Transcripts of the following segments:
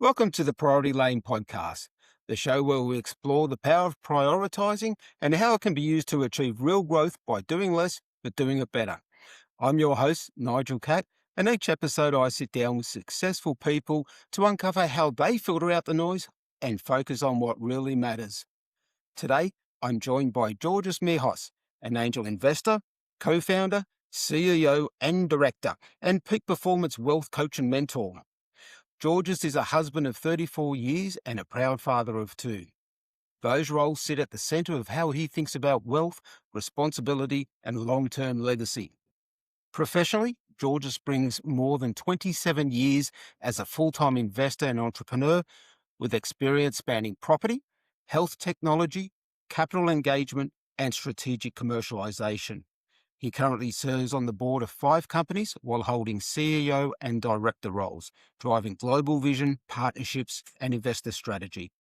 Welcome to the Priority Lane podcast, the show where we explore the power of prioritizing and how it can be used to achieve real growth by doing less but doing it better. I'm your host, Nigel Catt, and each episode I sit down with successful people to uncover how they filter out the noise and focus on what really matters. Today, I'm joined by Georgios Mihos, an angel investor, co-founder, CEO and director, and peak performance wealth coach and mentor. Georgios is a husband of 34 years and a proud father of two. Those roles sit at the center of how he thinks about wealth, responsibility, and long-term legacy. Professionally, Georgios brings more than 27 years as a full-time investor and entrepreneur with experience spanning property, health technology, capital engagement, and strategic commercialization. He currently serves on the board of 5 companies while holding CEO and director roles, driving global vision, partnerships, and investor strategy.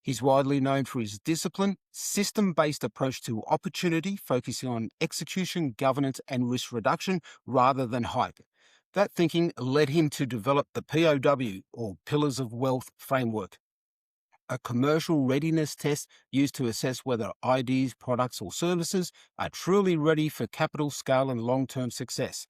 He's widely known for his disciplined, system-based approach to opportunity, focusing on execution, governance, and risk reduction rather than hype. That thinking led him to develop the POW, or Pillars of Wealth Framework, a commercial readiness test used to assess whether ideas, products, or services are truly ready for capital, scale, and long-term success.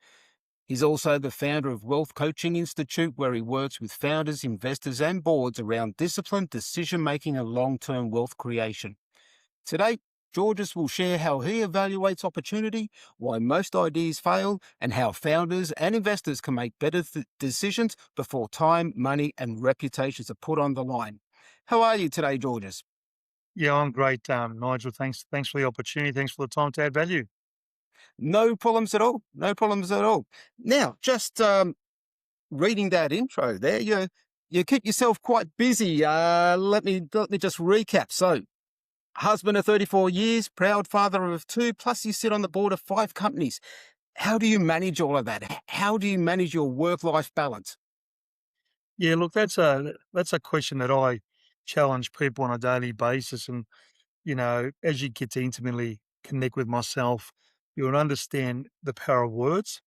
He's also the founder of Wealth Coaching Institute, where he works with founders, investors, and boards around disciplined decision-making and long-term wealth creation. Today, Georgios will share how he evaluates opportunity, why most ideas fail, and how founders and investors can make better decisions before time, money, and reputations are put on the line. How are you today, Georgios? Yeah, I'm great, Nigel. Thanks for the opportunity. Thanks for the time to add value. No problems at all. No problems at all. Now, just reading that intro there, you keep yourself quite busy. Let me just recap. So, husband of 34 years, proud father of 2, plus you sit on the board of 5 companies. How do you manage all of that? How do you manage your work-life balance? Yeah, look, that's a question that I challenge people on a daily basis, and as you get to intimately connect with myself, you'll understand the power of words.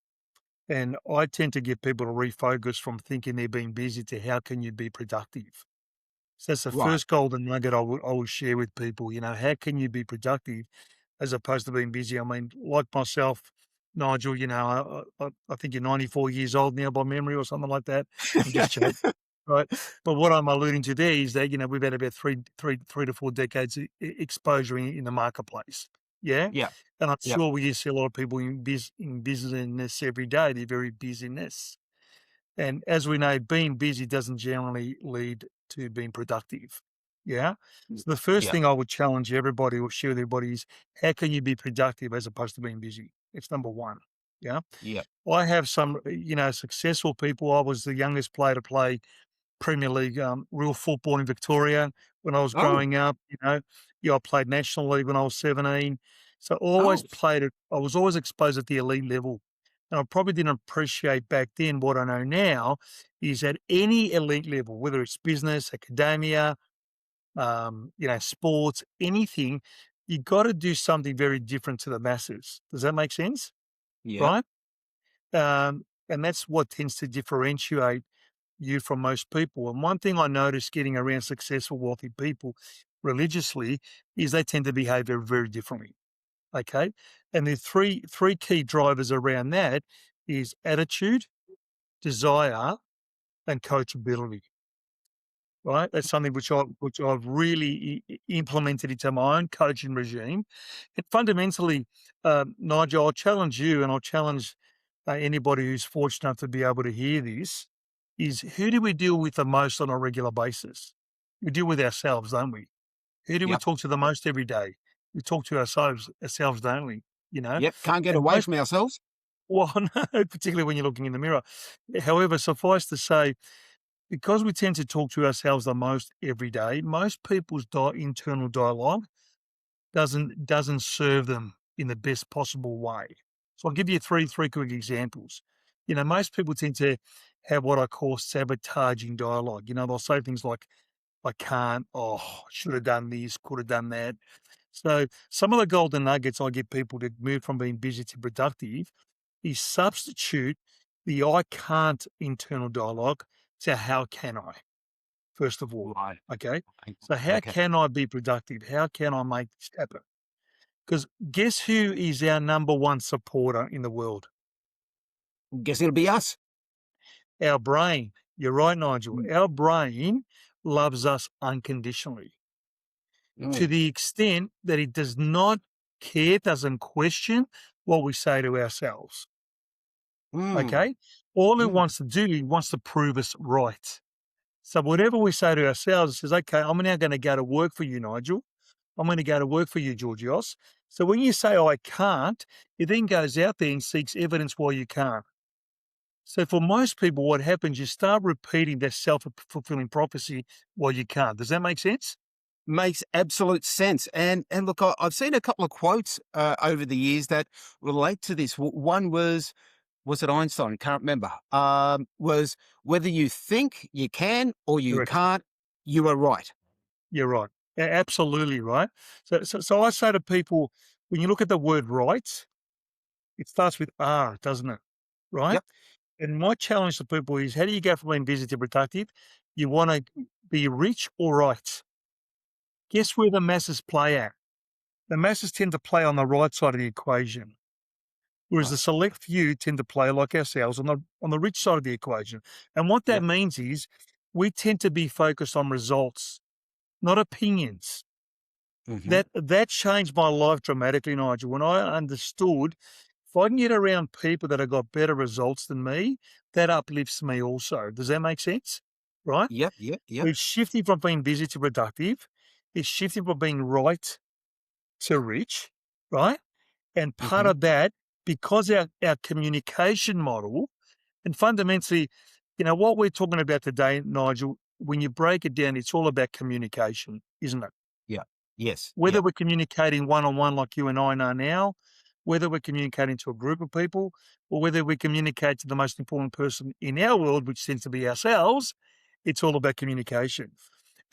And I tend to get people to refocus from thinking they're being busy to how can you be productive. So that's the Right. first golden nugget I will share with people. How can you be productive as opposed to being busy? I mean, like myself, Nigel, I think you're 94 years old now by memory or something like that. I'm just joking, right? But what I'm alluding to there is that we've had about three to 4 decades exposure in the marketplace. Yeah, Yeah. and I'm Yeah. sure we see a lot of people in business in this every day. They're very busy in this. And as we know, being busy doesn't generally lead to being productive. Yeah. So the first Yeah. thing I would challenge everybody or share with everybody is how can you be productive as opposed to being busy? It's number one. Yeah. Yeah. I have some, successful people. I was the youngest player to play Premier League real football in Victoria when I was Oh. growing up. I played National League when I was 17. So Oh. I was always exposed at the elite level. And I probably didn't appreciate back then what I know now is at any elite level, whether it's business, academia, sports, anything, you got to do something very different to the masses. Does that make sense? Yeah. Right? And that's what tends to differentiate you from most people. And one thing I noticed getting around successful, wealthy people religiously is they tend to behave very, very differently. Okay. And the three key drivers around that is attitude, desire, and coachability. Right. That's something which I've really implemented into my own coaching regime. And fundamentally, Nigel, I'll challenge you and I'll challenge anybody who's fortunate enough to be able to hear this is who do we deal with the most on a regular basis? We deal with ourselves, don't we? Who do we Yep. talk to the most every day? We talk to ourselves, don't we? You know, Yep. Can't get and away most from ourselves. well, no, particularly when you're looking in the mirror. However, suffice to say, because we tend to talk to ourselves the most every day, most people's internal dialogue doesn't serve them in the best possible way. So I'll give you three quick examples. Most people tend to have what I call sabotaging dialogue. They'll say things like, I can't, oh, should have done this, could have done that. So some of the golden nuggets I get people to move from being busy to productive is substitute the I can't internal dialogue to how can I? first of all. Right. Okay. Okay. So how Okay. can I be productive? How can I make this happen? Because guess who is our number one supporter in the world? Guess it'll be us. Our brain. You're right, Nigel. Mm. Our brain loves us unconditionally to Mm. the extent that it does not care, doesn't question what we say to ourselves. Mm. Okay. All it Mm. wants to do, it wants to prove us right. So whatever we say to ourselves, it says, okay, I'm now going to go to work for you, Nigel. I'm going to go to work for you, Georgios. So when you say, I can't, it then goes out there and seeks evidence why you can't. So for most people, what happens, you start repeating that self-fulfilling prophecy while you can't. Does that make sense? Makes absolute sense. And look, I've seen a couple of quotes over the years that relate to this. One was it Einstein? Can't remember. Was whether you think you can or you Correct. can't, you are right. You're right. Absolutely right. So I say to people, when you look at the word right, it starts with R, doesn't it? Right? Yep. And my challenge to people is, how do you go from being busy to productive? You want to be rich or right. Guess where the masses play at? The masses tend to play on the right side of the equation, whereas the Right. select few tend to play like ourselves on the rich side of the equation. And what that Yep. means is we tend to be focused on results, not opinions. Hmm. That changed my life dramatically, Nigel. When I understood if I can get around people that have got better results than me, that uplifts me also. Does that make sense? Right? Yep. Yep. So Yep. it's shifting from being busy to productive. It's shifting from being right to rich, right? And part Hmm. of that, because our communication model, and fundamentally, what we're talking about today, Nigel, when you break it down, it's all about communication, isn't it? Yep. Yes. Whether Yep. we're communicating one on one like you and I know now, whether we're communicating to a group of people, or whether we communicate to the most important person in our world, which tends to be ourselves, it's all about communication.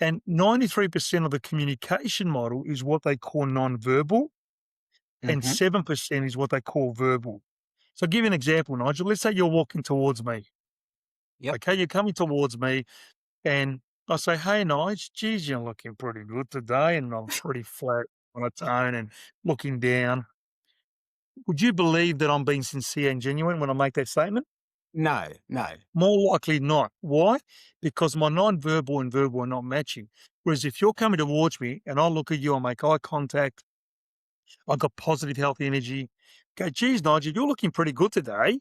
And 93% of the communication model is what they call nonverbal, and Hmm. 7% is what they call verbal. So I'll give you an example, Nigel. Let's say you're walking towards me. Yep. Okay, you're coming towards me, and I say, "Hey, Nige, geez, you're looking pretty good today," and I'm pretty flat on a tone and looking down. Would you believe that I'm being sincere and genuine when I make that statement? No. No. More likely not. Why? Because my non-verbal and verbal are not matching. Whereas if you're coming towards me and I look at you, I make eye contact, I've got positive, healthy energy. Go, geez, Nigel, you're looking pretty good today.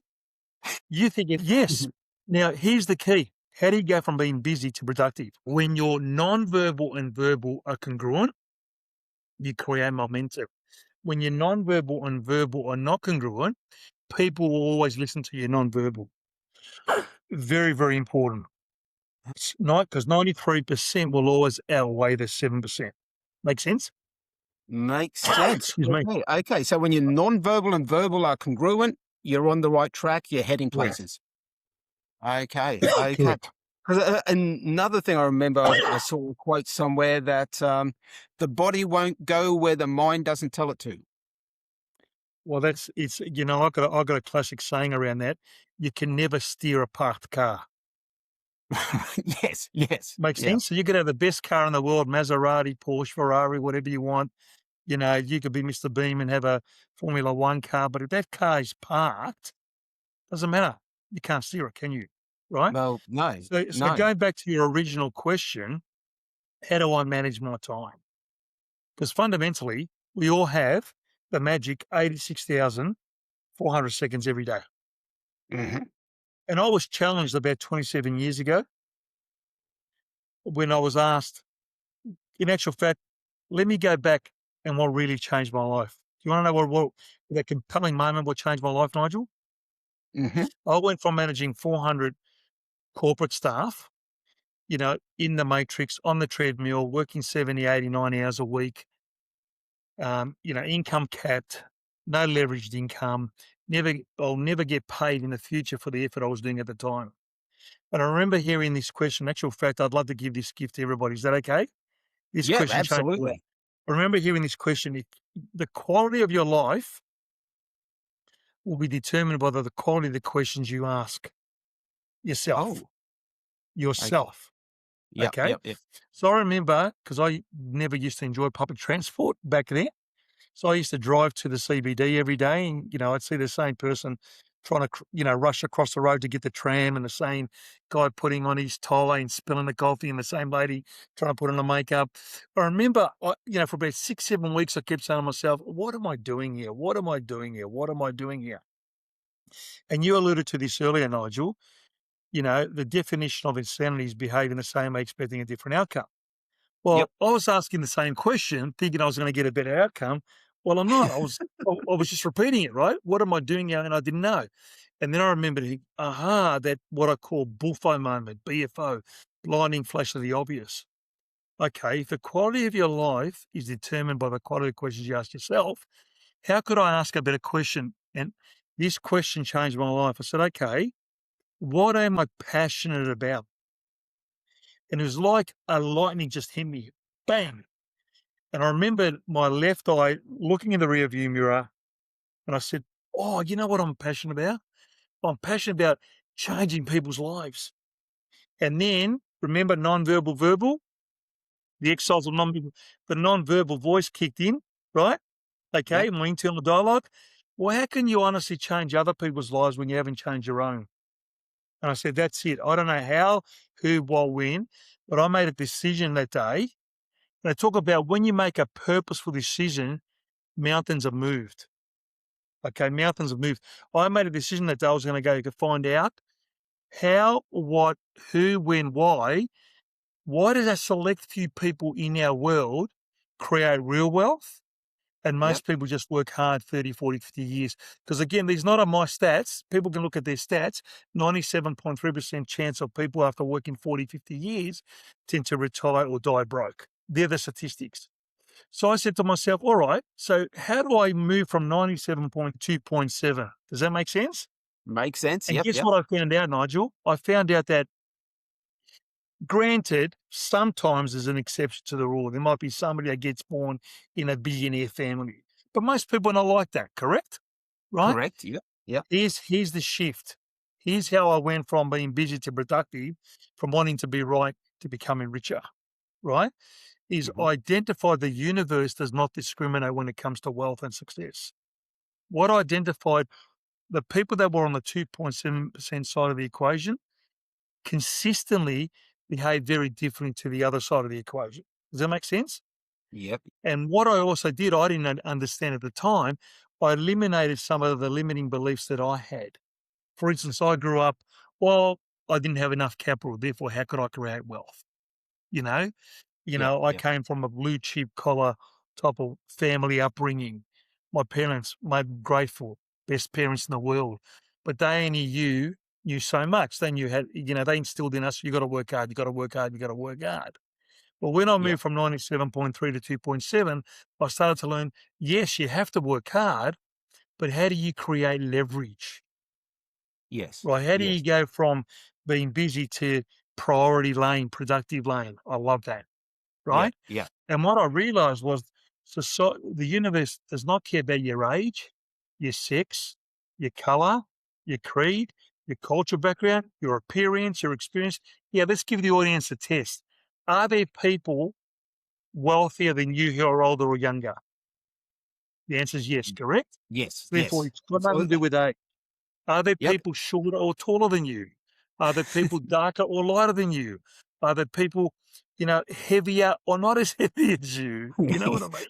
You think it, yes. Now, here's the key. How do you go from being busy to productive? When your non-verbal and verbal are congruent, you create momentum. When your non-verbal and verbal are not congruent, people will always listen to your non-verbal. Very, very important. It's not because 93% will always outweigh the 7%. Make sense? Makes sense. Excuse me. Okay. Okay. So when your non-verbal and verbal are congruent, you're on the right track. You're heading Correct. places. Okay. Okay. Correct. 'Cause, another thing I remember, I saw a quote somewhere that the body won't go where the mind doesn't tell it to. Well, I got a classic saying around that. You can never steer a parked car. Yes. Yes. Makes Yeah. sense? So you could have the best car in the world, Maserati, Porsche, Ferrari, whatever you want. You could be Mr. Beam and have a Formula One car, but if that car is parked, doesn't matter. You can't steer it, can you? Right? Well, no. So No. going back to your original question, how do I manage my time? Because fundamentally, we all have the magic 86,400 seconds every day. Hmm. And I was challenged about 27 years ago when I was asked, in actual fact, let me go back and what really changed my life. Do you want to know what that compelling moment what changed my life, Nigel? Hmm. I went from managing 400 corporate staff, in the matrix, on the treadmill, working 70, 80, 90 hours a week, income capped, no leveraged income. I'll never get paid in the future for the effort I was doing at the time. And I remember hearing this question. Actual fact, I'd love to give this gift to everybody. Is that okay? This Yeah, question changed my life. absolutely. I remember hearing this question. The quality of your life will be determined by the quality of the questions you ask yourself. Oh, okay. Yourself. Yep, Okay. yep, yep, So I remember, because I never used to enjoy public transport back then. So I used to drive to the CBD every day and, I'd see the same person trying to, rush across the road to get the tram, and the same guy putting on his tie and spilling the coffee, and the same lady trying to put on the makeup. I remember, for about 6, 7 weeks, I kept saying to myself, what am I doing here? What am I doing here? What am I doing here? And you alluded to this earlier, Nigel. The definition of insanity is behaving the same way, expecting a different outcome. yep. Well, I was asking the same question, thinking I was going to get a better outcome. Well, I'm not. I was just repeating it, right? What am I doing now? And I didn't know. And then I remembered, that what I call bullfo moment, BFO, blinding flash of the obvious. Okay, if the quality of your life is determined by the quality of questions you ask yourself, how could I ask a better question? And this question changed my life. I said, okay, what am I passionate about? And it was like a lightning just hit me. Bang. And I remember my left eye looking in the rearview mirror, and I said, oh, you know what I'm passionate about? I'm passionate about changing people's lives. And then remember non-verbal verbal, the exercise of the non-verbal voice kicked in, right? Yep. Okay, my internal dialogue. Well, how can you honestly change other people's lives when you haven't changed your own? And I said, that's it. I don't know how, who, what, when, but I made a decision that day. And I talk about when you make a purposeful decision, mountains are moved. Okay, mountains have moved. I made a decision that day I was going to go to find out how, what, who, when, why. Why does a select few people in our world create real wealth? And Yep. most people just work hard 30, 40, 50 years. Because again, these not on my stats. People can look at their stats. 97.3% chance of people after working 40, 50 years tend to retire or die broke. They're the statistics. So I said to myself, all right, so how do I move from 97.2.7? Does that make sense? Makes sense. And Yep, guess yep. what I found out, Nigel? I found out that, granted, sometimes there's an exception to the rule. There might be somebody that gets born in a billionaire family, but most people are not like that, correct? Right? Correct. Yep, yep. Here's the shift. Here's how I went from being busy to productive, from wanting to be right to becoming richer, right? Is Hmm. identify the universe does not discriminate when it comes to wealth and success. What I identified, the people that were on the 2.7% side of the equation consistently behave very differently to the other side of the equation. Does that make sense? Yep. And what I also did, I didn't understand at the time, I eliminated some of the limiting beliefs that I had. For instance, I grew up, well, I didn't have enough capital, therefore, how could I create wealth? You know, Yep. I Yep. came from a blue chip collar type of family upbringing. My parents made grateful, best parents in the world, but they only knew so much. They knew how, they instilled in us, you got to work hard, you got to work hard, you got to work hard. Well, when I Yep. moved from 97.3 to 2.7, I started to learn, yes, you have to work hard, but how do you create leverage? Yes. Right? How do you Yes. go from being busy to priority lane, productive lane? I love that. Yep. Right? Yep. And what I realized was the universe does not care about your age, your sex, your color, your creed, your cultural background, your appearance, your experience. Yeah, let's give the audience a test. Are there people wealthier than you who are older or younger? The answer is yes, correct? Yes. So therefore, Yes. it's got nothing to do Absolutely. with age. Are there Yep. people shorter or taller than you? Are there people darker or lighter than you? Are there people, heavier or not as heavy as you? You know what I mean?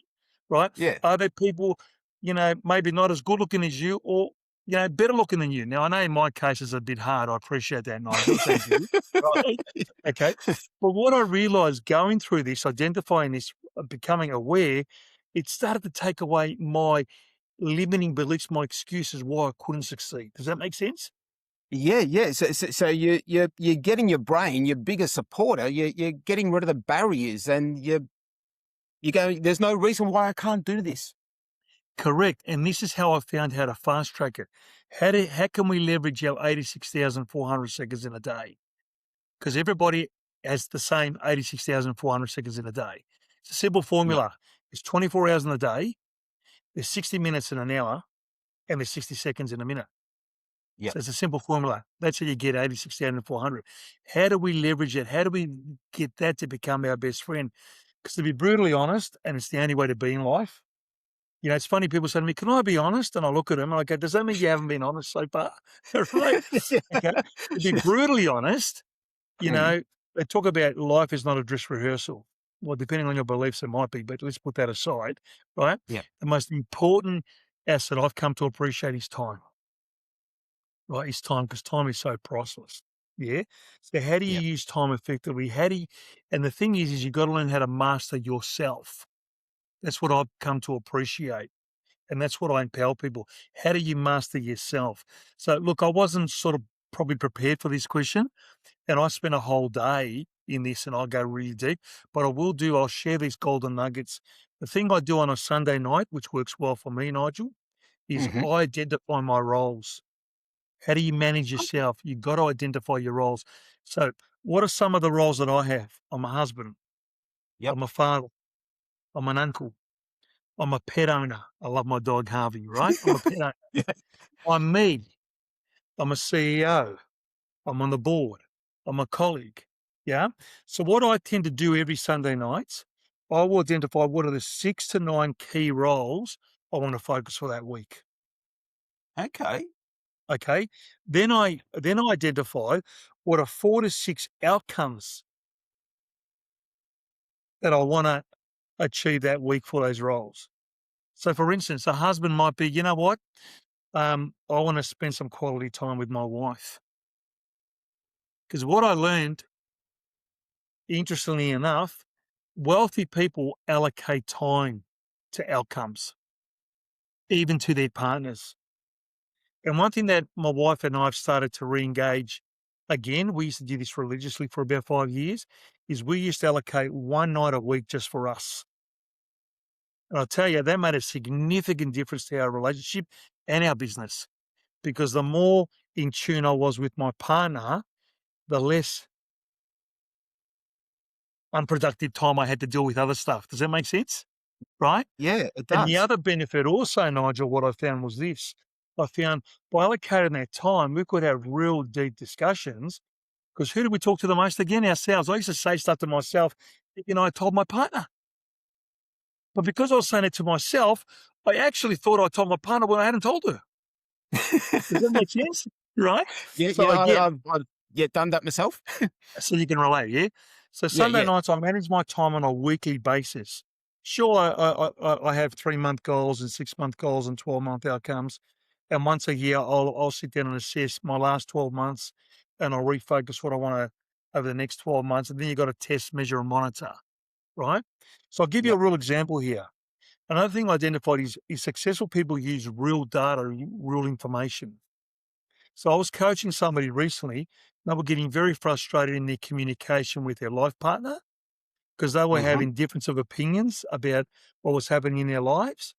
Right? Yeah. Are there people, maybe not as good looking as you or, better looking than you? Now, I know in my case it's a bit hard. I appreciate that, Nigel. Thank you. Right. Okay. But what I realized going through this, identifying this, becoming aware, it started to take away my limiting beliefs, my excuses why I couldn't succeed. Does that make sense? Yeah, yeah. So you're getting your brain, your biggest supporter. You're getting rid of the barriers, and you go. There's no reason why I can't do this. Correct. And this is how I found how to fast track it. How can we leverage our 86,400 seconds in a day? Because everybody has the same 86,400 seconds in a day. It's a simple Yep. formula. It's 24 hours in a day, there's 60 minutes in an hour, and there's 60 seconds in a minute. Yep. So it's a simple formula. That's how you get 80, 60, and 400. How do we leverage it? How do we get that to become our best friend? Because to be brutally honest, and it's the only way to be in life, it's funny, people say to me, "Can I be honest?" And I look at them and I go, "Does that mean you haven't been honest so far?" Right? Okay. To be brutally honest, you Mm. know, they talk about life is not a dress rehearsal. Well, depending on your beliefs, it might be, but let's put that aside, right? Yep. The most important asset I've come to appreciate is time, right? Is time, because time is so priceless. Yeah. So how do you Yep. use time effectively? And the thing is you've got to learn how to master yourself. That's what I've come to appreciate. And that's what I empower people. How do you master yourself? So look, I wasn't sort of probably prepared for this question. And I spent a whole day in this and I'll go really deep, but I'll share these golden nuggets. The thing I do on a Sunday night, which works well for me, Nigel, is Hmm. I identify my roles. How do you manage yourself? You've got to identify your roles. So, what are some of the roles that I have? I'm a husband, Yep. I'm a father, I'm an uncle, I'm a pet owner. I love my dog Harvey, right? I'm a pet owner. Yeah. I'm me, I'm a CEO. I'm on the board. I'm a colleague. Yeah. So what I tend to do every Sunday night, I will identify what are the 6 to 9 key roles I want to focus for that week. Okay. Okay. Then I identify what are 4 to 6 outcomes that I want to achieve that week for those roles. So for instance, a husband might be, you know what? I want to spend some quality time with my wife. Because what I learned, interestingly enough, wealthy people allocate time to outcomes, even to their partners. And one thing that my wife and I have started to re-engage again, we used to do this religiously for about 5 years, is we used to allocate one night a week just for us. And I'll tell you, that made a significant difference to our relationship and our business, because the more in tune I was with my partner, the less unproductive time I had to deal with other stuff. Does that make sense? Right? Yeah, it And the does. other benefit also, Nigel, what I found was this. I found by allocating that time, we could have real deep discussions, because who do we talk to the most again? Ourselves. I used to say stuff to myself, I told my partner. But because I was saying it to myself, I actually thought I told my partner when I hadn't told her. Does that make sense? Right? Yeah, So yeah, again, I've yeah, done that myself. so you can relate, yeah? So Yeah, Sunday yeah, nights, I manage my time on a weekly basis. Sure, I have 3-month goals and 6-month goals and 12-month outcomes. And once a year, I'll sit down and assess my last 12 months, and I'll refocus what I want to over the next 12 months. And then you've got to test, measure, and monitor, right? So I'll give you a yep, real example here. Another thing I identified is successful people use real data, real information. So I was coaching somebody recently. They were getting very frustrated in their communication with their life partner because they were mhm, having difference of opinions about what was happening in their lives.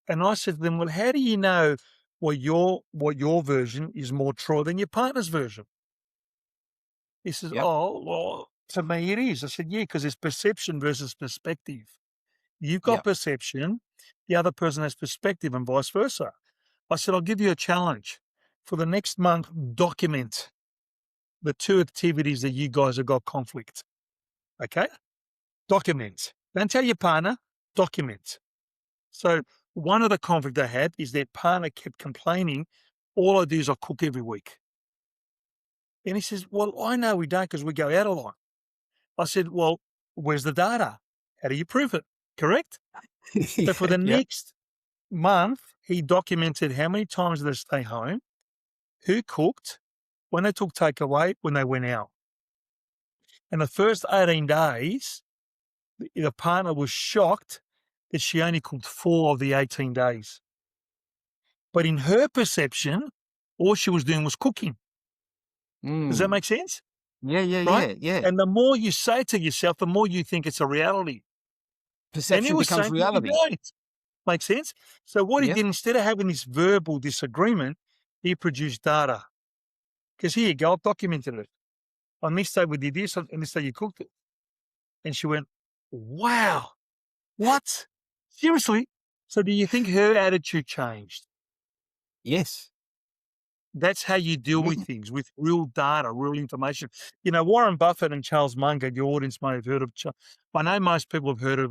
And I said to them, "Well, how do you know what your version is more true than your partner's version?" He says, yep, "Oh, well, to me it is." I said, "Yeah, because it's perception versus perspective. You've got yep, perception, the other person has perspective, and vice versa." I said, "I'll give you a challenge. For the next month, document the 2 activities that you guys have got conflict. Okay? Document. Don't tell your partner, document." So one of the conflict I had is their partner kept complaining, all I do is I cook every week. And he says, "Well, I know we don't because we go out a lot." I said, "Well, where's the data? How do you prove it?" Correct? So for yeah, the yep, next month, he documented how many times they stay home, who cooked, when they took takeaway, when they went out. And the first 18 days, the partner was shocked that she only cooked 4 of the 18 days. But in her perception, all she was doing was cooking. Does that mm, make sense? yeah, yeah, Right? yeah, yeah. And the more you say to yourself, the more you think it's a reality. And he Perception was becomes saying, "You reality. don't." Make sense? So what he Yep, did, instead of having this verbal disagreement, he produced data. Because here you go, I've documented it. On this day we did this, and this day you cooked it. And she went, "Wow, what? Seriously?" So do you think her attitude changed? yes, That's how you deal with things, with real data, real information. Warren Buffett and Charles Munger, your audience may have heard of. I know most people have heard of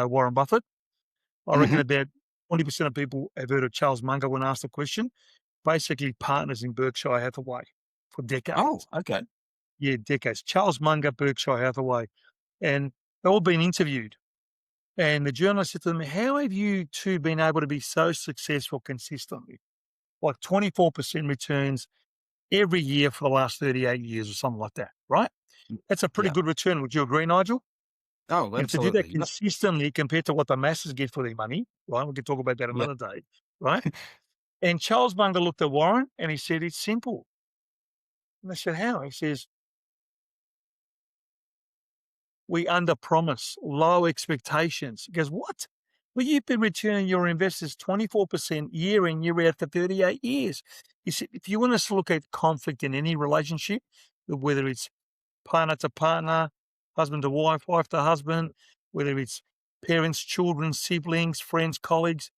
Warren Buffett. I reckon Hmm. about 20% of people have heard of Charles Munger when asked the question. Basically, partners in Berkshire Hathaway for Oh, decades. okay. Yeah, decades. Charles Munger, Berkshire Hathaway. And they've all been interviewed. And the journalist said to them, how have you two been able to be so successful consistently? Like 24% returns every year for the last 38 years or something like that, right? That's a pretty Yeah. good return. Would you agree, Nigel? Oh, And to do that absolutely. Yep. consistently compared to what the masses get for their money, right? We can talk about that Yep. another day, right? And Charles Munger looked at Warren and he said, it's simple. And I said, how? He says, we under promise, low expectations. He goes, what? Well, you've been returning your investors 24% year in, year out for 38 years. He said, if you want us to look at conflict in any relationship, whether it's partner to partner, husband to wife, wife to husband, whether it's parents, children, siblings, friends, colleagues,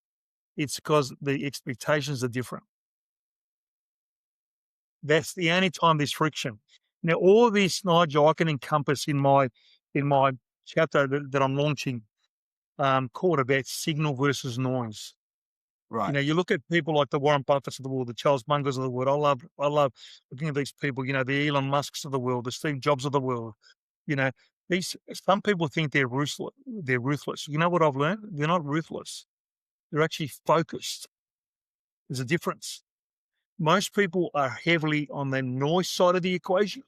it's because the expectations are different. That's the only time there's friction. Now, all of this, Nigel, I can encompass in my chapter that I'm launching, called about signal versus noise. Right. You look at people like the Warren Buffetts of the world, the Charles Mungers of the world. I love looking at these people. The Elon Musks of the world, the Steve Jobs of the world. You know, some people think they're ruthless. They're ruthless. You know what I've learned? They're not ruthless. They're actually focused. There's a difference. Most people are heavily on the noise side of the equation.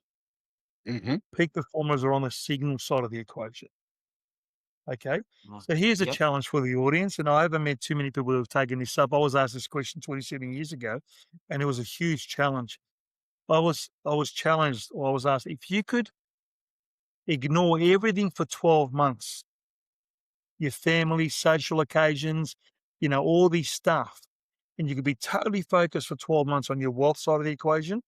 Hmm. Peak performers are on the signal side of the equation. Okay. Right. So here's a Yep. challenge for the audience. And I haven't met too many people who have taken this up. I was asked this question 27 years ago, and it was a huge challenge. I was challenged, or I was asked, if you could ignore everything for 12 months, your family, social occasions, all this stuff, and you could be totally focused for 12 months on your wealth side of the equation,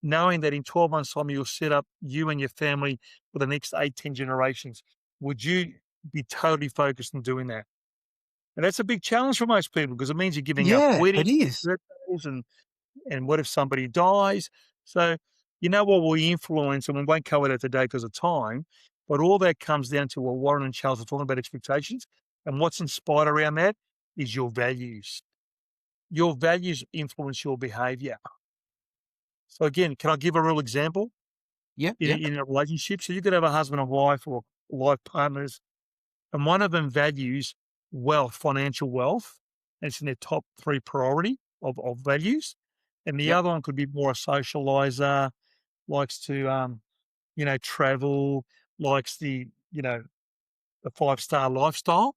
knowing that in 12 months' time you'll set up you and your family for the next 8, 10 generations, would you be totally focused on doing that? And that's a big challenge for most people because it means you're giving up Yeah, weddings, it is. birthdays, and what if somebody dies? So, what will influence, and we won't cover that today because of time, but all that comes down to what Warren and Charles are talking about expectations. And what's inspired around that is your values. Your values influence your behavior. So again, can I give a real example Yep. in, Yep. in a relationship? So you could have a husband and wife or life partners, and one of them values wealth, financial wealth, and it's in their top 3 priority of values. And the Yep. other one could be more a socializer, likes to, travel, likes the 5-star lifestyle.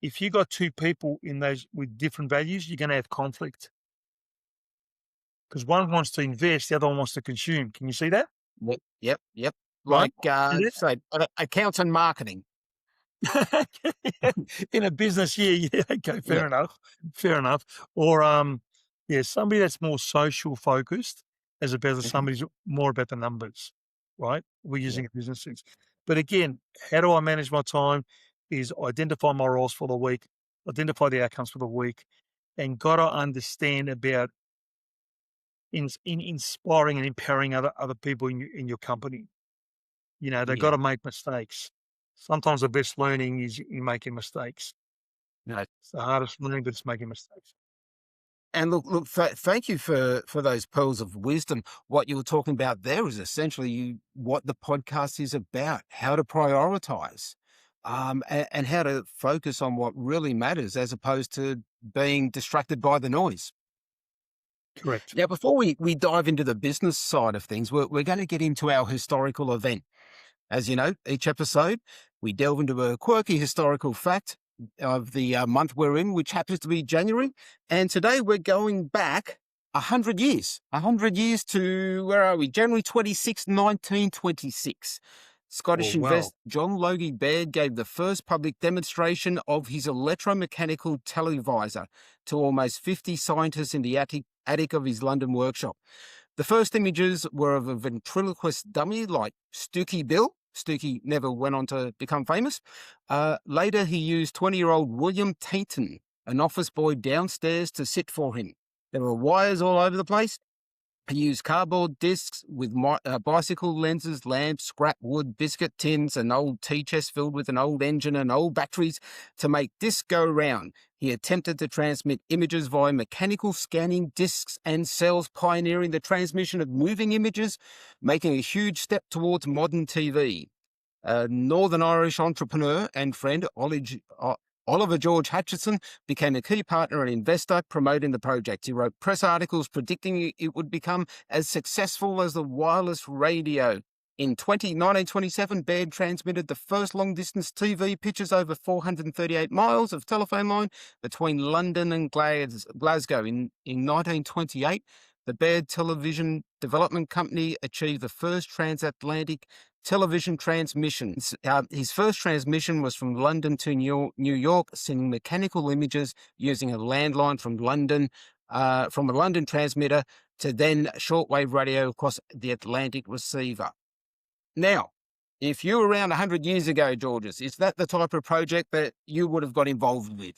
If you got 2 people in those with different values, you're going to have conflict because one wants to invest, the other one wants to consume. Can you see that? Yep. Yep. Yep. Right? Like, See say, accounts and marketing. that? In a business, yeah, okay, Yeah. fair enough. Or, somebody that's more social focused as opposed to Hmm. somebody who's more about the numbers, right? We're Yeah. using a business sense. But again, how do I manage my time is identify my roles for the week, identify the outcomes for the week, and got to understand about in inspiring and empowering other people in your company. They've got Yeah. to make mistakes. Sometimes the best learning is in making mistakes. No. It's the hardest learning, but it's making mistakes. And look. Thank you for those pearls of wisdom. What you were talking about there is essentially what the podcast is about: how to prioritize, and how to focus on what really matters, as opposed to being distracted by the noise. Correct. Now, before we dive into the business side of things, we're going to get into our historical event. As you know, each episode, we delve into a quirky historical fact of the month we're in, which happens to be January. And today we're going back 100 years to, where are we? January 26, 1926. Oh, Scottish wow. investor John Logie Baird gave the first public demonstration of his electromechanical televisor to almost 50 scientists in the attic of his London workshop. The first images were of a ventriloquist dummy like Stooky Bill. Stooky never went on to become famous. Later, he used 20-year-old William Tainton, an office boy downstairs, to sit for him. There were wires all over the place. He used cardboard discs with bicycle lenses, lamps, scrap wood, biscuit tins, an old tea chest filled with an old engine and old batteries to make discs go round. He attempted to transmit images via mechanical scanning discs and cells, pioneering the transmission of moving images, making a huge step towards modern TV. Northern Irish entrepreneur and friend Oliver George Hutchison became a key partner and investor promoting the project. He wrote press articles predicting it would become as successful as the wireless radio. In 1927, Baird transmitted the first long-distance TV pictures over 438 miles of telephone line between London and Glasgow. In 1928, the Baird Television Development Company achieved the first transatlantic television transmissions. His first transmission was from London to New York, sending mechanical images using a landline from a London transmitter to then shortwave radio across the Atlantic receiver. Now, if you were around 100 years ago, Georgios, is that the type of project that you would have got involved with?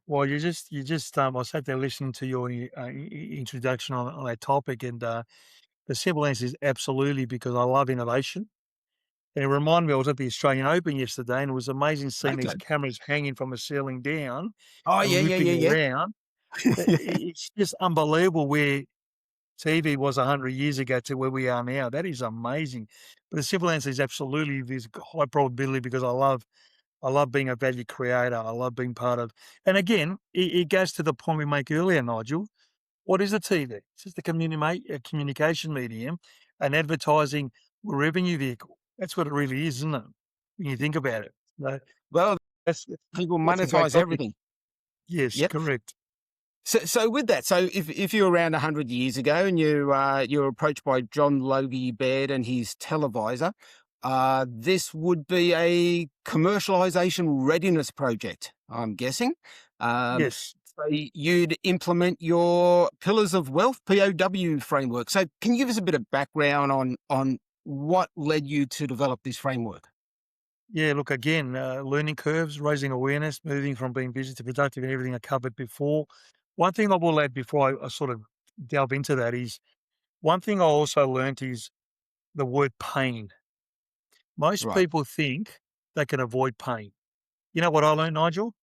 Well, I sat there listening to your introduction on that topic, and the simple answer is absolutely, because I love innovation. And it reminded me, I was at the Australian Open yesterday, and it was amazing seeing these Okay. cameras hanging from the ceiling down Oh, and yeah, looping yeah. around. It's just unbelievable where TV was 100 years ago to where we are now. That is amazing. But the simple answer is absolutely. There's high probability, because I love being a value creator. I love being part of. And again, it goes to the point we make earlier, Nigel. What is a TV? It's just a communication medium, an advertising revenue vehicle. That's what it really is, isn't it? When you think about it. So Well, that's people that's a great monetize topic. everything. Yes, Yep. correct. So with that, so if you're around 100 years ago and you're approached by John Logie Baird and his televisor, this would be a commercialization readiness project, I'm guessing. Yes. So you'd implement your Pillars of Wealth, POW framework. So can you give us a bit of background on what led you to develop this framework? Yeah, look, again, learning curves, raising awareness, moving from being busy to productive, and everything I covered before. One thing I will add before I sort of delve into that is, one thing I also learned is the word pain. Most Right. people think they can avoid pain. You know what I learned, Nigel?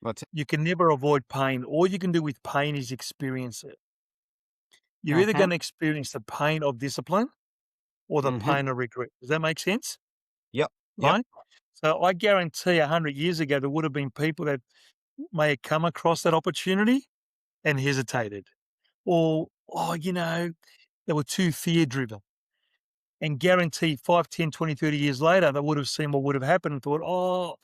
What's You can never avoid pain. All you can do with pain is experience it. You're either Mm-hmm. going to experience the pain of discipline or the Mm-hmm. pain of regret. Does that make sense? Yep. Yep. Right? So I guarantee 100 years ago, there would have been people that may have come across that opportunity and hesitated. Or, oh, they were too fear driven. And guarantee 5, 10, 20, 30 years later, they would have seen what would have happened and thought, oh,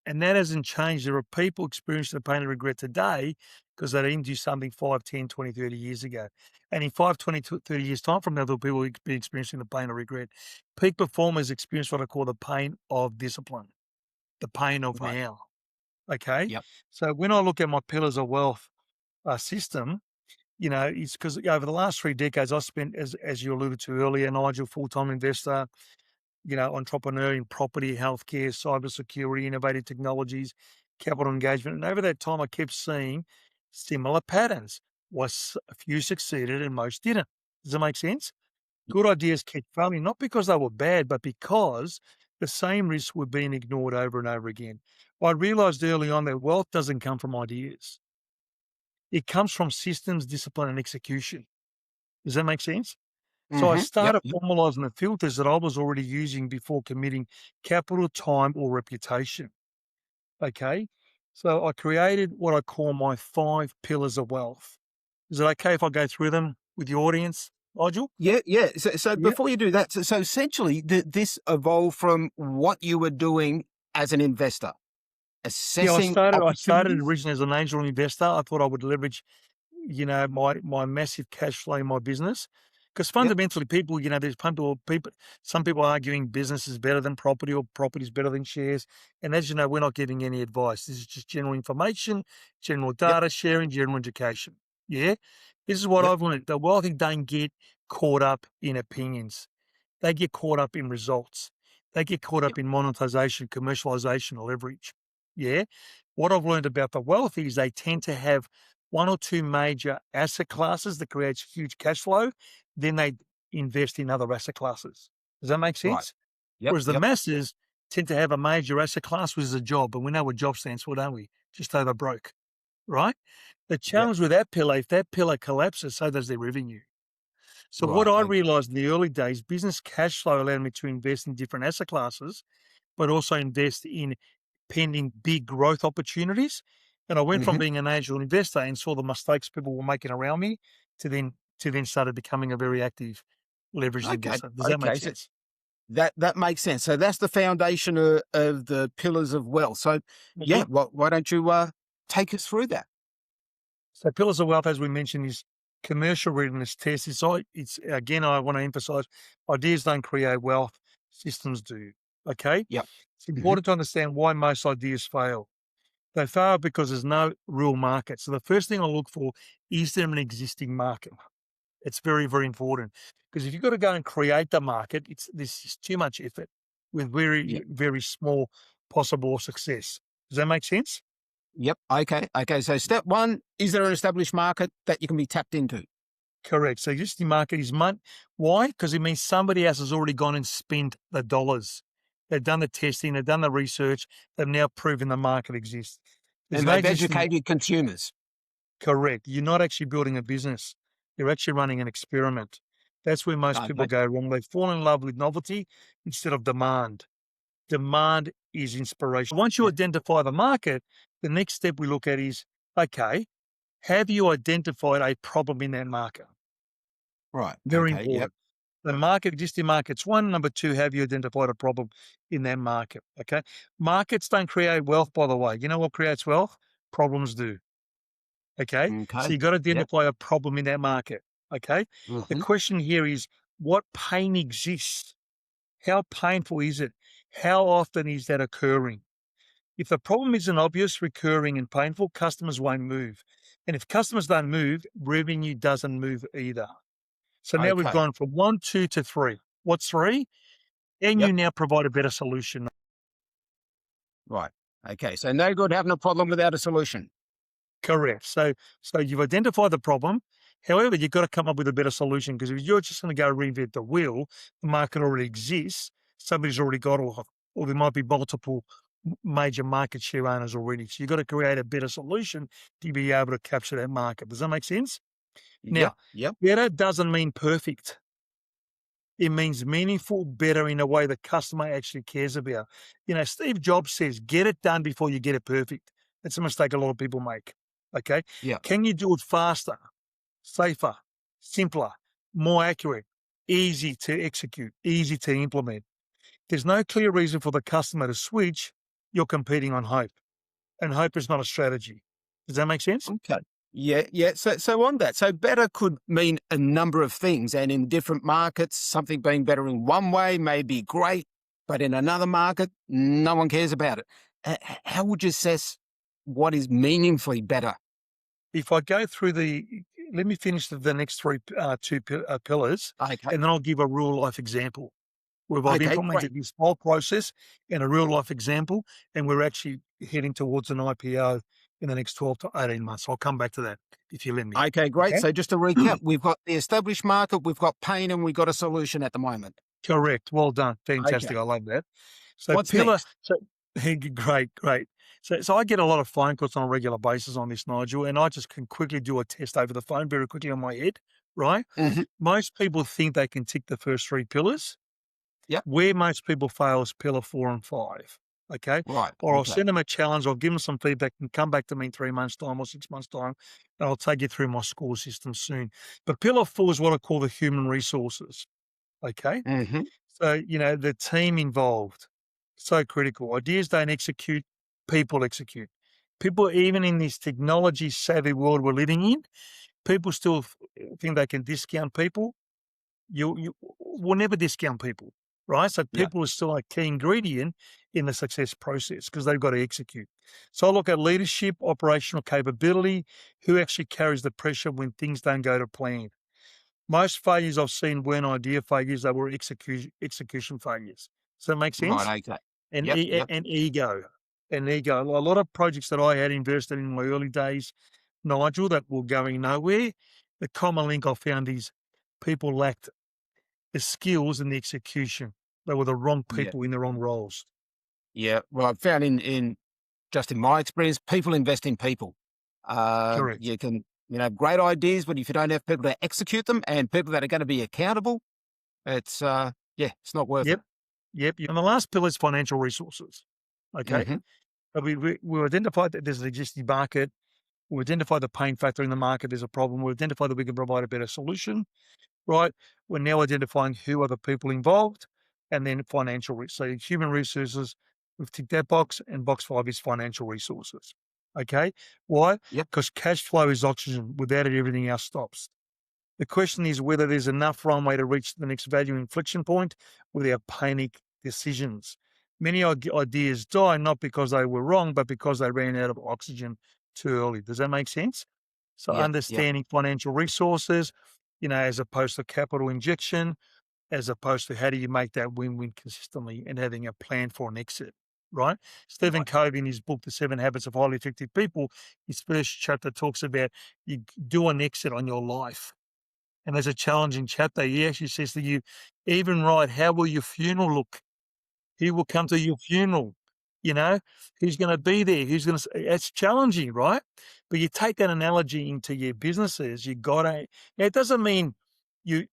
and that hasn't changed. There are people experiencing the pain and regret today because they didn't do something 5, 10, 20, 30 years ago. And in 5, 20, 30 years' time from now, there'll be experiencing the pain of regret. Peak performers experience what I call the pain of discipline, the pain of Right. now. Okay. Yep. So when I look at my pillars of wealth system, it's because over the last 3 decades, I spent, as you alluded to earlier, Nigel, full-time investor, entrepreneur in property, healthcare, cybersecurity, innovative technologies, capital engagement. And over that time, I kept seeing similar patterns. A few succeeded and most didn't. Does that make sense? Good ideas kept failing, not because they were bad, but because the same risks were being ignored over and over again. I realized early on that wealth doesn't come from ideas. It comes from systems, discipline, and execution. Does that make sense? So I Mm-hmm. Yep. started Yep. formalizing the filters that I was already using before committing capital, time, or reputation. Okay. So I created what I call my 5 pillars of wealth. Is it okay if I go through them with the audience, Nigel? Yeah, yeah. So Yeah. before you do that, so essentially, this evolved from what you were doing as an investor, Yeah, assessing I started opportunities. originally as an angel investor. I thought I would leverage, my massive cash flow in my business. Because Yep, fundamentally, people, there's some people arguing business is better than property or property is better than shares. And as you know, we're not giving any advice. This is just general information, general yep, data sharing, general education. Yeah. This is what yep, I've learned. The wealthy don't get caught up in opinions. They get caught up in results. They get caught yep. up in monetization, commercialization, or leverage. Yeah. What I've learned about the wealthy is they tend to have one or two major asset classes that creates huge cash flow, then they invest in other asset classes. Does that make Right. sense? Yep. Whereas the Yep. masses tend to have a major asset class, which is a job, and we know what job stands for, don't we? Just over broke, right? The Yep. challenge with that pillar, if that pillar collapses, so does their revenue. So what Right. I Okay. realized in the early days, business cash flow allowed me to invest in different asset classes, but also invest in pending big growth opportunities. And I went from Hmm. being an angel investor and saw the mistakes people were making around me to then started becoming a very active leveraged Okay. investor. Does that make Okay. So sense? that makes sense. So that's the foundation of the pillars of wealth. So yeah, Mhm. why don't you take us through that? So pillars of wealth, as we mentioned, is commercial readiness test. It's again, I want to emphasize, ideas don't create wealth, systems do. Okay. Yep. It's Hmm. important to understand why most ideas fail. They fail because there's no real market. So the first thing I look for, is there an existing market? It's very, very important because if you've got to go and create the market, this is too much effort with very, Yep. very small possible success. Does that make sense? Yep. Okay. Okay. So step one, is there an established market that you can be tapped into? Correct. So existing market is money. Why? Because it means somebody else has already gone and spent the dollars. They've done the testing, they've done the research, they've now proven the market exists. There's And no they've existing. educated consumers. Correct. You're not actually building a business. You're actually running an experiment. That's where most people Okay. go wrong. They fall in love with novelty instead of demand. Demand is inspiration. Once you Yeah. identify the market, the next step we look at is, okay, have you identified a problem in that market? Right. Very Okay. Yep. important. The market, existing markets, one. Number two, have you identified a problem in that market? Okay. Markets don't create wealth, by the way. You know what creates wealth? Problems do. Okay. So Okay. you got to Yep. identify a problem in that market. Okay. The Hmm. question here is, what pain exists? How painful is it? How often is that occurring? If the problem isn't obvious, recurring, and painful, customers won't move. And if customers don't move, revenue doesn't move either. So now we've Okay. gone from 1, 2 to 3. What's 3? And you Yep. now provide a better solution. Right. Okay. So no good having a problem without a solution. Correct. So you've identified the problem. However, you've got to come up with a better solution because if you're just going to go reinvent the wheel, the market already exists. Somebody's already got or there might be multiple major market share owners already. So you've got to create a better solution to be able to capture that market. Does that make sense? Yep. Now, Yep. better doesn't mean perfect. It means meaningful, better in a way the customer actually cares about. Steve Jobs says, get it done before you get it perfect. That's a mistake a lot of people make. Okay. Yep. Can you do it faster, safer, simpler, more accurate, easy to execute, easy to implement? There's no clear reason for the customer to switch. You're competing on hope, and hope is not a strategy. Does that make sense? Okay. Yeah, yeah. So on that, so better could mean a number of things, and in different markets, something being better in one way may be great, but in another market, no one cares about it. How would you assess what is meaningfully better? If I go through let me finish the next two pillars, Okay. and then I'll give a real life example where I've Okay. Great. implemented this whole process in a real life example, and we're actually heading towards an IPO in the next 12 to 18 months. I'll come back to that if you let me. Okay. Great. Okay. So just to recap, we've got the established market, we've got pain, and we've got a solution at the moment. Correct. Well done. Fantastic. Okay. I love that. So What's next? great, great. So I get a lot of phone calls on a regular basis on this, Nigel, and I just can quickly do a test over the phone very quickly on my head, right? Hmm. Most people think they can tick the first three pillars. Yep. Where most people fail is pillar 4 and 5. Okay. Right. Or I'll Okay. send them a challenge, I'll give them some feedback and come back to me in 3 months' time or 6 months' time, and I'll take you through my score system soon. But pillar 4 is what I call the human resources. Okay. Hmm. So, the team involved, so critical. Ideas don't execute, people execute. People, even in this technology savvy world we're living in, people still think they can discount people. You will never discount people, right? So Yeah. people are still a key ingredient in the success process because they've got to execute. So I look at leadership, operational capability, who actually carries the pressure when things don't go to plan. Most failures I've seen weren't idea failures; they were execution failures. Does that make sense? Right. Okay. And Yep. Yep. ego, and ego. A lot of projects that I had invested in my early days, Nigel, that were going nowhere. The common link I found is people lacked the skills and the execution. They were the wrong Yeah. people in the wrong roles. Yeah. Well, I've found in just in my experience, people invest in people. Correct. You can, have great ideas, but if you don't have people to execute them and people that are going to be accountable, it's it's not worth it. Yep. Yep. And the last pillar is financial resources. Okay. Hmm. But we identified that there's an existing market. We identified the pain factor in the market. There's a problem. We identified that we can provide a better solution, right? We're now identifying who are the people involved and then financial. So human resources, we've ticked that box, and box 5 is financial resources. Okay. Why? Yep. Because cash flow is oxygen. Without it, everything else stops. The question is whether there's enough runway to reach the next value inflection point without panic decisions. Many ideas die not because they were wrong, but because they ran out of oxygen too early. Does that make sense? So Yep. Yep. understanding financial resources, as opposed to capital injection, as opposed to how do you make that win-win consistently and having a plan for an exit, right? Stephen Right. Covey, in his book, The 7 Habits of Highly Effective People, his first chapter talks about you do an exit on your life. And there's a challenging chapter. He actually says to you, even right, how will your funeral look? Who will come to your funeral? Who's going to be there? It's challenging, right? But you take that analogy into your businesses, you got to, now it doesn't mean you're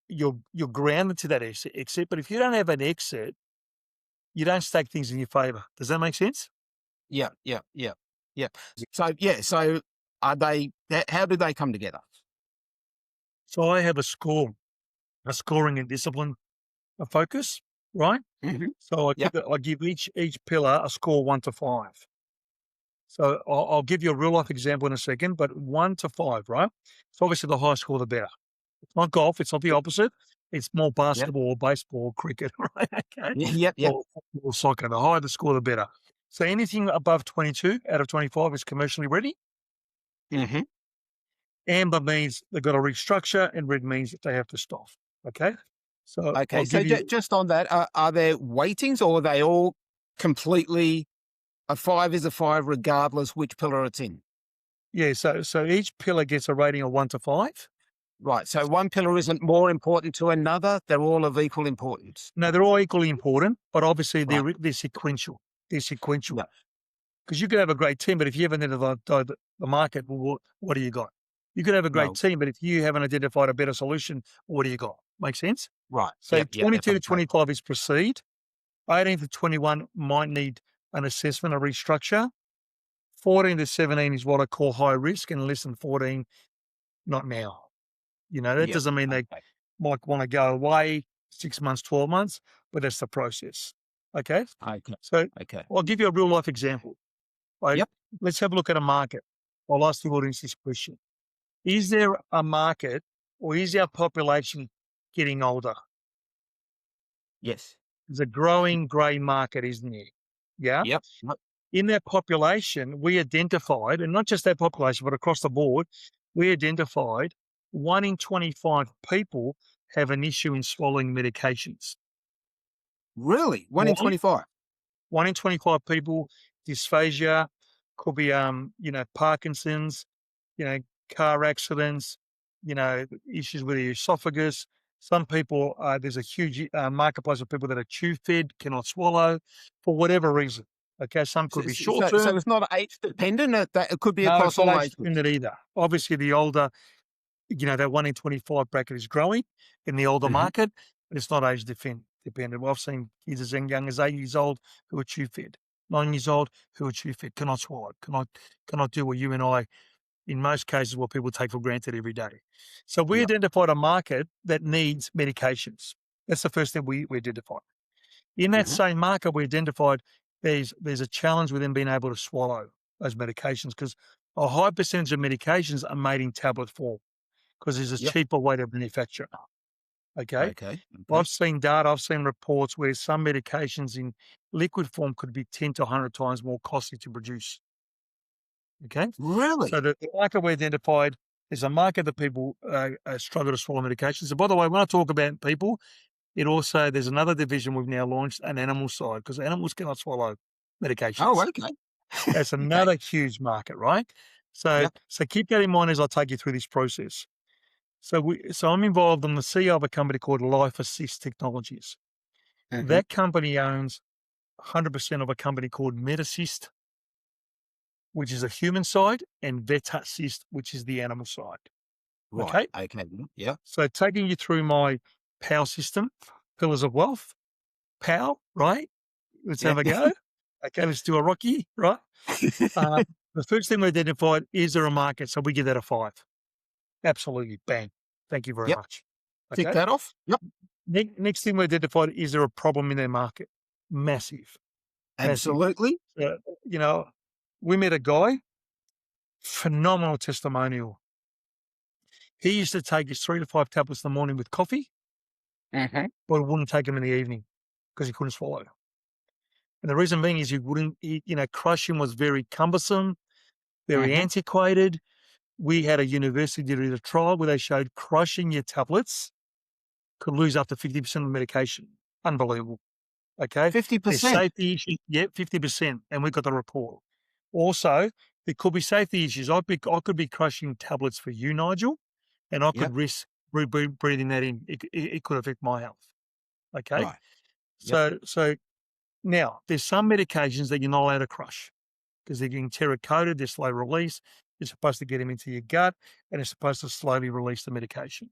grounded to that exit, but if you don't have an exit, you don't stake things in your favor. Does that make sense? Yeah. Yeah. Yeah. Yeah. So are they? How do they come together? So I have a scoring and discipline focus, right? Hmm. So Yep. I give each pillar a score 1 to 5. So I'll give you a real life example in a second, but 1 to 5, right? So obviously the higher score, the better. It's not golf. It's not the opposite. It's more Yep. basketball, baseball, cricket, right? Okay. Yep. Yep. Or football, soccer. The higher the score, the better. So anything above 22 out of 25 is commercially ready. Hmm. Amber means they've got to restructure, and red means that they have to stop. Okay. So Okay. I'll So give you, just on that, are there weightings, or are they all completely a 5 is a 5 regardless which pillar it's in? yeah. So each pillar gets a rating of 1 to 5. Right. So one pillar isn't more important to another. They're all of equal importance. No, they're all equally important, but obviously Right. they're sequential. They're sequential Yeah. because you could have a great team, but if you haven't identified the market, well, what do you got? You could have a great No. team, but if you haven't identified a better solution, what do you got? Make sense? Right. So Yep. Yep. Yep. 22 to Okay. 25 is proceed. 18 to 21 might need an assessment, a restructure. 14 to 17 is what I call high risk, and less than 14, not now. That Yep. doesn't mean they Okay. might want to go away 6 months, 12 months, but that's the process. Okay. Okay. So Okay. I'll give you a real life example. Like, Yep. let's have a look at a market. I'll ask the audience this question. Is there a market, or is our population getting older? Yes. There's a growing grey market, isn't there? Yeah. Yep. Yep. In that population, we identified, and not just that population, but across the board, we identified 1 in 25 people have an issue in swallowing medications. Really? 1 in Why? 25. 1 in 25 people, dysphagia, could be, Parkinson's, you know, car accidents, issues with the esophagus. Some people, there's a huge marketplace of people that are chew fed, cannot swallow for whatever reason. Okay, some So, could be short so, so term. it's not age dependent. It could be No, it's across not all age age groups. dependent either. Obviously, the older, that 1 in 25 bracket is growing in the older Hmm. market, but it's not age dependent. Well, I've seen kids as young as 8 years old who are chew fed, 9 years old who are chew fed, cannot swallow, cannot do what you and I, in most cases, what people take for granted every day. So we Yep. identified a market that needs medications. That's the first thing we identified. In that Hmm. same market, we identified there's a challenge with them being able to swallow those medications because a high percentage of medications are made in tablet form because there's a Yep. cheaper way to manufacture. Okay. Okay. Well, Okay. I've seen data, I've seen reports where some medications in liquid form could be 10 to 100 times more costly to produce. Okay. So Really? the market we identified is a market that people struggle to swallow medications. So by the way, when I talk about people, there's another division we've now launched, an animal side, because animals cannot swallow Oh, medications. okay. That's Okay. another huge market, right? So, Yep. so keep that in mind as I take you through this process. So I'm involved. I'm the CEO of a company called Life Assist Technologies. Mm-hmm. That company owns 100% of a company called MedAssist, which is the human side, and Vet Assist, which is the animal side. Right. Okay. Okay. Yeah. So taking you through my POW system, pillars of wealth, POW, right? Let's Yeah. have a go. Okay, let's do a Rocky, right? Uh, the first thing we identified, is there a market? So we give that a 5. Absolutely. Bang. Thank you very Yep. much. Tick Okay. that off. Yep. Next thing we identified, is there a problem in their market? Massive, massive. Absolutely. Uh, you know, we met a guy, phenomenal testimonial. He used to take his 3 to 5 tablets in the morning with coffee, Mm-hmm. but he wouldn't take them in the evening because he couldn't swallow. And the reason being is crushing was very cumbersome, very Mm-hmm. antiquated. We had a university did a trial where they showed crushing your tablets could lose up to 50% of the medication. Unbelievable. Okay. There's 50%. safety issues. Yep, 50%. And we got the report. Also, there could be safety issues. I could be crushing tablets for you, Nigel, and I Yep. could risk breathing that in. It could affect my health. Okay. Right. Yep. So now there's some medications that you're not allowed to crush because they're getting terracoated, they're slow release. You're supposed to get them into your gut and it's supposed to slowly release the medication.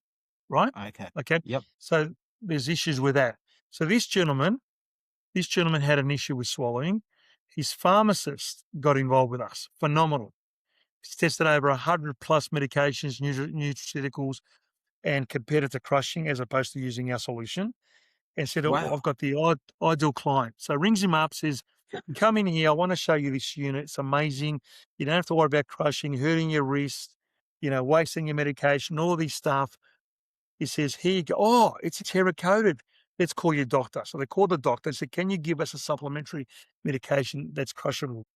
Right? Okay. Okay. Yep. So there's issues with that. So this gentleman had an issue with swallowing. His pharmacist got involved with us. Phenomenal. He's tested over 100 plus medications, nutraceuticals, and compared it to crushing as opposed to using our solution. And said, "Oh, I've Wow. got the ideal client." So rings him up, says, "Come in here. I want to show you this unit. It's amazing. You don't have to worry about crushing, hurting your wrist, wasting your medication, all this stuff." He says, "Here you go. Oh, it's terracoated. Let's call your doctor." So they called the doctor and said, "Can you give us a supplementary medication that's crushable?"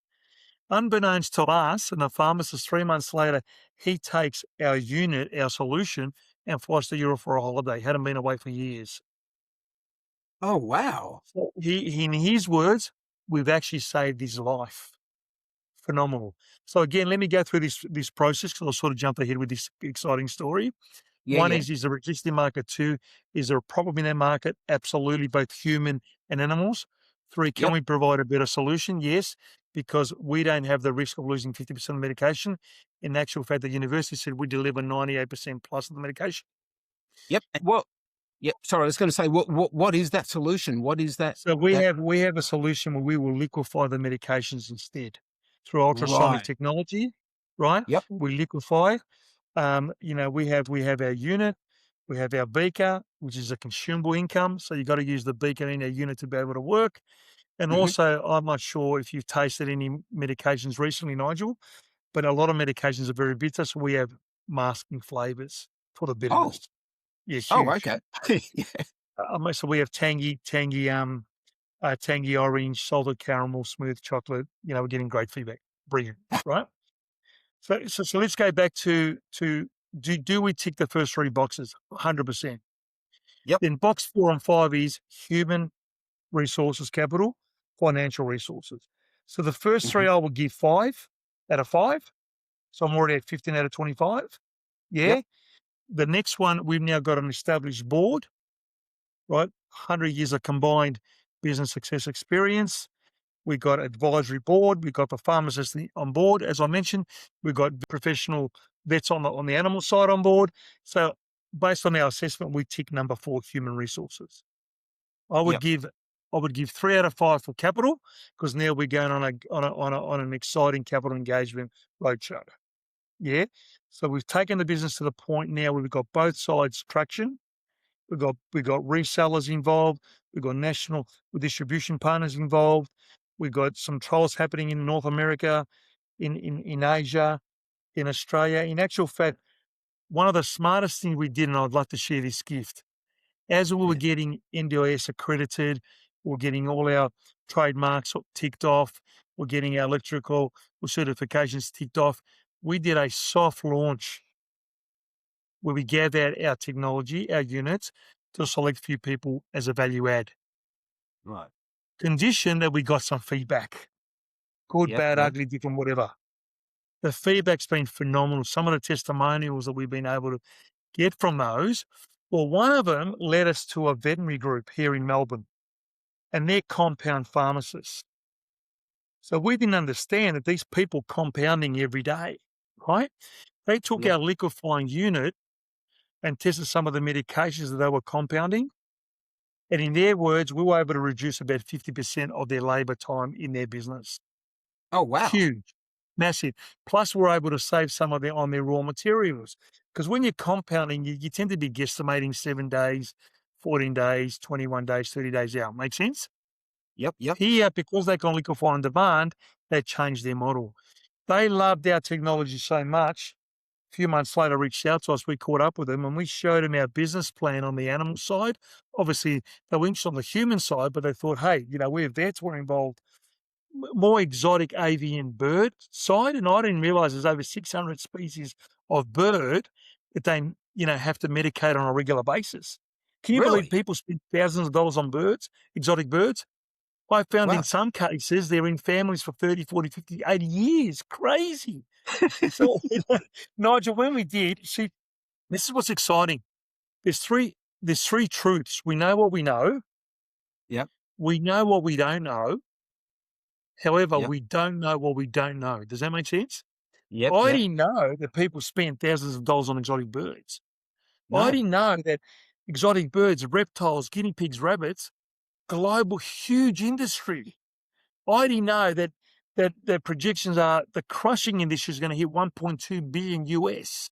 Unbeknownst to us and the pharmacist, 3 months later, he takes our unit, our solution, and flies to Europe for a holiday. Hadn't been away for years. Oh, wow. So in his words, we've actually saved his life. Phenomenal. So again, let me go through this process because I'll sort of jump ahead with this exciting story. Yeah. One Yeah. is there existing market? 2, is there a problem in that market? Absolutely, both human and animals. 3, can Yep. we provide a better solution? Yes, because we don't have the risk of losing 50% of medication. In actual fact, the university said we deliver 98% plus of the medication. Yep. Well, yep. Sorry, I was going to say, what is that solution? What is that? So we That have a solution where we will liquefy the medications instead through ultrasonic right. technology, right? Yep. We liquefy. We have our unit, we have our beaker, which is a consumable income. So you got to use the beaker in our unit to be able to work. And Mm-hmm. also, I'm not sure if you've tasted any medications recently, Nigel, but a lot of medications are very bitter. So we have masking flavors for the Oh. bitterness. Yeah, Oh. huge. Okay. Yeah. So we have tangy orange, salted caramel, smooth chocolate. We're getting great feedback. Brilliant, right? So let's go back to do we tick the first 3 boxes? 100%. Yep. Then box 4 and 5 is human resources capital, financial resources. So the first 3 Mm-hmm. I will give 5 out of 5. So I'm already at 15 out of 25. Yep. Yeah. The next one, we've now got an established board, right? 100 years of combined business success experience. We got advisory board. We got the pharmacist on board, as I mentioned. We got professional vets on the animal side on board. So based on our assessment, we tick number 4, human resources. I would Yep. give 3 out of 5 for capital because now we're going on an exciting capital engagement roadshow. Yeah. So we've taken the business to the point now where we've got both sides traction. We've got resellers involved. We've got national distribution partners involved. We've got some trials happening in North America, in Asia, in Australia. In actual fact, one of the smartest things we did, and I'd like to share this gift, as we were Yeah. getting NDIS accredited, we're getting all our trademarks ticked off, we're getting our electrical certifications ticked off. We did a soft launch where we gave out our technology, our units, to a select few people as a value add. Right. Condition that we got some feedback, good, Yep. bad, Yep. ugly, different, whatever. The feedback's been phenomenal. Some of the testimonials that we've been able to get from those, well, one of them led us to a veterinary group here in Melbourne, and they're compound pharmacists. So we didn't understand that these people compounding every day, right? They took Yep. our liquefying unit and tested some of the medications that they were compounding. And in their words, we were able to reduce about 50% of their labour time in their business. Oh, wow. Huge, massive. Plus, we're able to save some of their on their raw materials. Because when you're compounding, you tend to be guesstimating 7 days, 14 days, 21 days, 30 days out. Make sense? Yep. Yep. Here, because they can liquefy on demand, they changed their model. They loved our technology so much. A few months later, reached out to us. We caught up with them and we showed them our business plan on the animal side. Obviously, they were interested on the human side, but they thought, hey, we're vets, we're involved. More exotic avian bird side, and I didn't realize there's over 600 species of bird that they, have to medicate on a regular basis. Can you believe Really? people spend thousands of dollars on birds, exotic birds? I found in Wow. some cases they're in families for 30, 40, 50, 80 years. Crazy. So, Nigel, when we did, see, this is what's exciting. There's three truths. We know what we know. Yep. We know what we don't know. However, Yep. we don't know what we don't know. Does that make sense? Yep. I Yep. didn't know that people spend thousands of dollars on exotic birds. I No. didn't know that exotic birds, reptiles, guinea pigs, rabbits, global huge industry. I didn't know that the projections are the crushing industry is going to hit 1.2 billion US,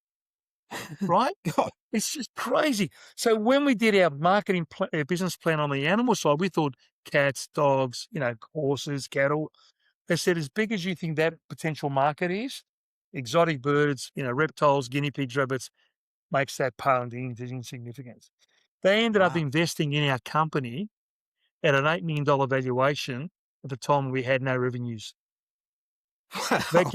right? God. It's just crazy. So when we did our marketing business plan on the animal side, we thought cats, dogs, horses, cattle. They said, as big as you think that potential market is, exotic birds, reptiles, guinea pigs, rabbits, makes that pale into insignificance. They ended up Wow. investing in our company at an $8 million valuation at the time we had no revenues. That Wow.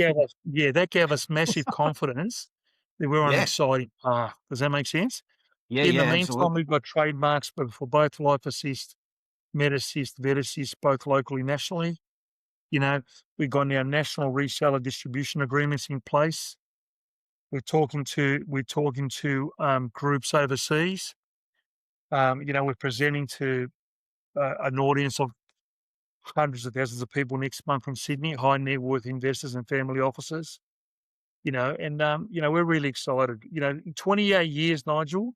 that gave us massive confidence that we're on an Yeah. exciting path. Does that make sense? Yeah. In Yeah. the meantime, Absolutely. we've got trademarks for both Life Assist, Med Assist, Vet Assist, both locally, nationally. We've got now national reseller distribution agreements in place. We're talking to groups overseas. We're presenting to an audience of hundreds of thousands of people next month from Sydney, high net worth investors and family offices. We're really excited. In 28 years, Nigel,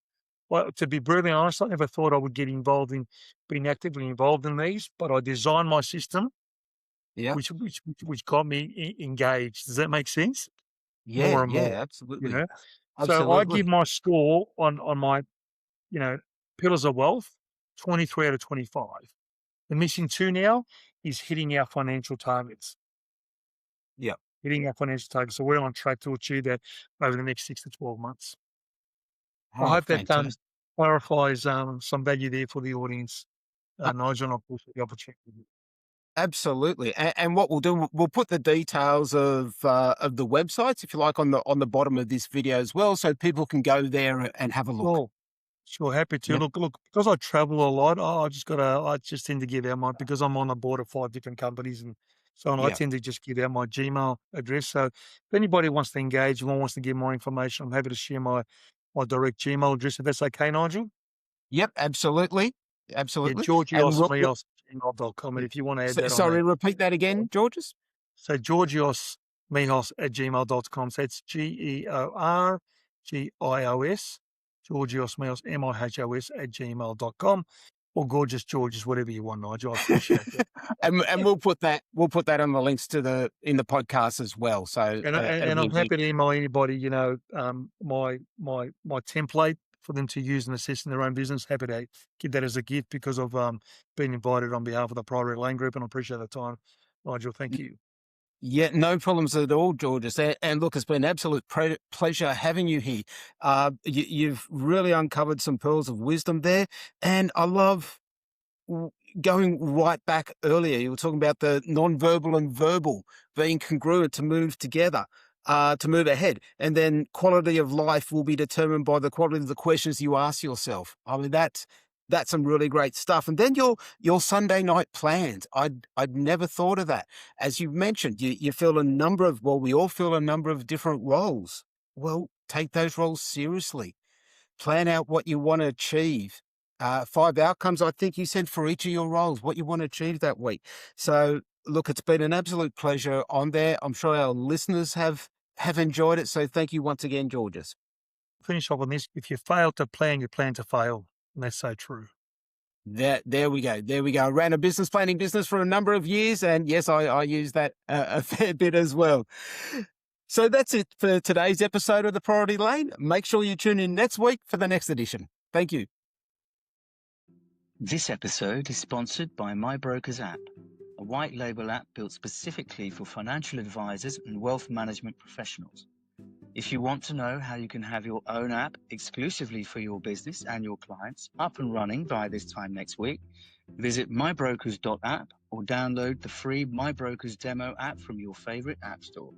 well, to be brutally honest, I never thought I would get involved in being actively involved in these, but I designed my system, Yeah. which got me engaged. Does that make sense? Yeah. More and Yeah. more, you Absolutely. know. So I give Absolutely. my score on my, you know, pillars of wealth, 23 out of 25. The missing two now is hitting our financial targets. Yeah. Hitting our financial targets. So we're on track to achieve that over the next 6 to 12 months. I Oh, hope that fantastic. clarifies some value there for the audience, Uh, Nigel, and I appreciate the opportunity. Absolutely. And what we'll do, we'll put the details of the websites, if you like, on the bottom of this video as well, so people can go there and have a look. Sure. Sure, happy to. Yep. Look, because I travel a lot, I just tend to give out because I'm on the board of 5 different companies and so on, I Yeah. tend to just give out my Gmail address. So if anybody wants to engage, wants to give more information, I'm happy to share my direct Gmail address, if that's okay, Nigel. Yep. Absolutely. Yeah, Absolutely. And georgiosmihos@gmail.com. And if you want to add that on sorry, there. repeat that again, Georges. So georgiosmihos@gmail.com. So it's GEORGIOS, Georgios Mihos, MIHOS @gmail.com, or Gorgeous Georges, whatever you want, Nigel. I appreciate that. And we'll put that on the links in the podcast as well. So it'll And be I'm happy to email anybody, my template for them to use and assist in their own business. Happy to give that as a gift because of being invited on behalf of the Priority Lane Group, and I appreciate the time, Nigel. Thank you. Yeah, no problems at all, Georges. And look, it's been an absolute pleasure having you here. You've really uncovered some pearls of wisdom there, and I love going right back earlier. You were talking about the non-verbal and verbal being congruent to move together, to move ahead, and then quality of life will be determined by the quality of the questions you ask yourself. I mean, That's some really great stuff. And then your Sunday night plans. I'd never thought of that. As you mentioned, you fill a number of, well, we all fill a number of different roles. Well, take those roles seriously. Plan out what you want to achieve. 5 outcomes, I think you said, for each of your roles, what you want to achieve that week. So look, it's been an absolute pleasure on there. I'm sure our listeners have enjoyed it. So thank you once again, Georgios. Finish off on this. If you fail to plan, you plan to fail. And that's so true. There we go. There we go. I ran a business planning business for a number of years. And yes, I use that a fair bit as well. So that's it for today's episode of The Priority Lane. Make sure you tune in next week for the next edition. Thank you. This episode is sponsored by My Brokers app, a white label app built specifically for financial advisors and wealth management professionals. If you want to know how you can have your own app exclusively for your business and your clients up and running by this time next week, visit mybrokers.app or download the free My Brokers demo app from your favorite app store.